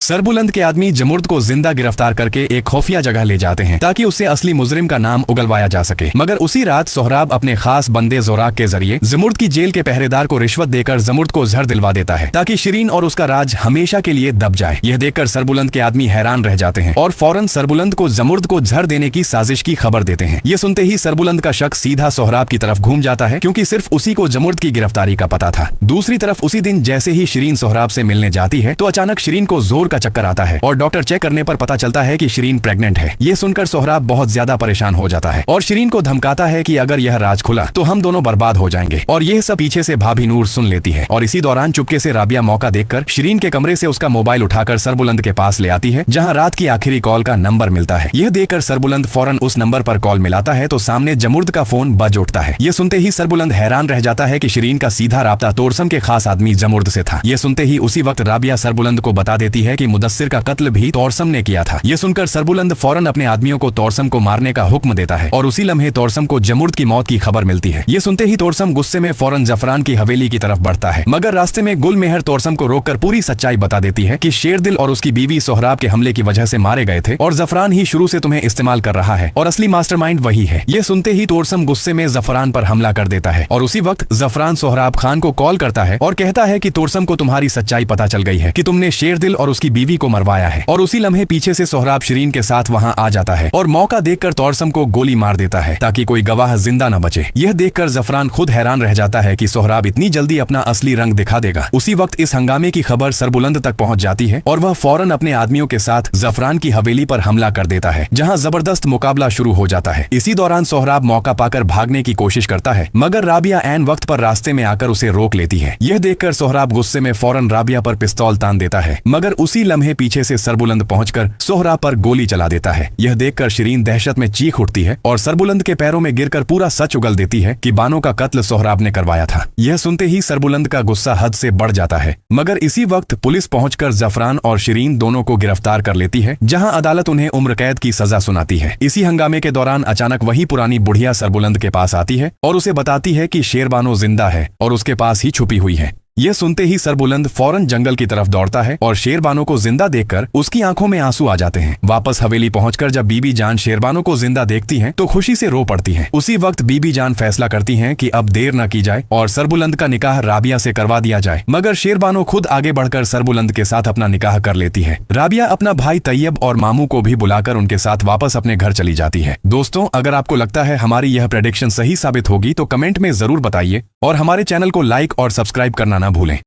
सरबुलंद के आदमी जमुर्द को जिंदा गिरफ्तार करके एक खुफिया जगह ले जाते हैं ताकि उससे असली मुजरिम का नाम उगलवाया जा सके। मगर उसी रात सोहराब अपने खास बंदे जोराक के जरिए जमुर्द की जेल के पहरेदार को रिश्वत देकर जमुर्द को जहर दिलवा देता है ताकि शिरीन और उसका राज हमेशा के लिए दब जाए। यह देखकर सरबुलंद के आदमी हैरान रह जाते हैं और फौरन सरबुलंद को जमुर्द को जहर देने की साजिश की खबर देते हैं। ये सुनते ही सरबुलंद का शक सीधा सोहराब की तरफ घूम जाता है क्योंकि सिर्फ उसी को जमुर्द की गिरफ्तारी का पता था। दूसरी तरफ उसी दिन जैसे ही शिरीन सोहराब से मिलने जाती है तो अचानक शिरीन को जोर का चक्कर आता है और डॉक्टर चेक करने पर पता चलता है कि शिरीन प्रेग्नेंट है। ये सुनकर सोहराब बहुत ज्यादा परेशान हो जाता है और शिरीन को धमकाता है कि अगर यह राज खुला तो हम दोनों बर्बाद हो जाएंगे। और यह सब पीछे से भाभी नूर सुन लेती है और इसी दौरान चुपके से राबिया मौका देखकर शिरीन के कमरे से उसका मोबाइल उठाकर सरबुलंद के पास ले आती है जहां रात की आखिरी कॉल का नंबर मिलता है। यह देखकर सरबुलंद फौरन उस नंबर पर कॉल मिलाता है तो सामने जमुर्द का फोन बज उठता है। यह सुनते ही सरबुलंद हैरान रह जाता है कि शिरीन का सीधा राब्ता तोरसम के खास आदमी जमुर्द से था। यह सुनते ही उसी वक्त राबिया सरबुलंद को बता देती है कि मुदस्सिर का कत्ल भी तोरसम ने किया था। यह सुनकर सरबुलंद फौरन अपने आदमियों को तोरसम को मारने का हुक्म देता है और उसी लम्हे तोरसम को जमुर्द की मौत की खबर मिलती है। यह सुनते ही तोरसम गुस्से में फौरन जफरान की हवेली की तरफ बढ़ता है, मगर रास्ते में गुल मेहर तोरसम को रोककर पूरी सच्चाई बता देती है कि शेरदिल और उसकी बीवी सोहराब के हमले की वजह से मारे गए थे और जफरान ही शुरू से तुम्हें इस्तेमाल कर रहा है और असली मास्टरमाइंड वही है। यह सुनते ही तोरसम गुस्से में जफरान पर हमला कर देता है और उसी वक्त जफरान सोहराब खान को कॉल करता है और कहता है कि तोरसम को तुम्हारी सच्चाई पता चल गई है कि तुमने शेरदिल और उसकी बीवी को मरवाया है। और उसी लम्हे पीछे से सोहराब शिरीन के साथ वहां आ जाता है और मौका देखकर तोरसम को गोली मार देता है ताकि कोई गवाह जिंदा न बचे। यह देखकर जफरान खुद हैरान रह जाता है कि सोहराब इतनी जल्दी अपना असली रंग दिखा देगा। उसी वक्त इस हंगामे की खबर सरबुलंद तक पहुंच जाती है और वह फौरन अपने आदमियों के साथ जफरान की हवेली पर हमला कर देता है जहां जबरदस्त मुकाबला शुरू हो जाता है। इसी दौरान सोहराब मौका पाकर भागने की कोशिश करता है मगर राबिया ऐन वक्त पर रास्ते में आकर उसे रोक लेती है। यह देखकर सोहराब गुस्से में फौरन राबिया पर पिस्तौल तान देता है मगर उसी लम्हे पीछे से सरबुलंद पहुंचकर सोहराब पर गोली चला देता है। यह देखकर शिरीन दहशत में चीख उठती है और सरबुलंद के पैरों में गिरकर पूरा सच उगल देती है कि बानो का कत्ल सोहराब ने करवाया था। यह सुनते ही सरबुलंद का गुस्सा हद से बढ़ जाता है मगर इसी वक्त पुलिस पहुंचकर जफरान और शिरीन दोनों को गिरफ्तार कर लेती है जहां अदालत उन्हें उम्र कैद की सजा सुनाती है। इसी हंगामे के दौरान अचानक वही पुरानी बुढ़िया सरबुलंद के पास आती है और उसे बताती है कि शेरबानो जिंदा है और उसके पास ही छुपी हुई है। यह सुनते ही सरबुलंद फौरन जंगल की तरफ दौड़ता है और शेरबानो को जिंदा देखकर उसकी आंखों में आंसू आ जाते हैं। वापस हवेली पहुंचकर जब बीबी जान शेरबानो को जिंदा देखती हैं तो खुशी से रो पड़ती हैं। उसी वक्त बीबी जान फैसला करती हैं कि अब देर न की जाए और सरबुलंद का निकाह राबिया से करवा दिया जाए। मगर शेरबानो खुद आगे बढ़कर सरबुलंद के साथ अपना निकाह कर लेती है। राबिया अपना भाई तैयब और मामू को भी बुलाकर उनके साथ वापस अपने घर चली जाती है। दोस्तों, अगर आपको लगता है हमारी यह प्रेडिक्शन सही साबित होगी तो कमेंट में जरूर बताइए और हमारे चैनल को लाइक और सब्सक्राइब करना ना भूलें।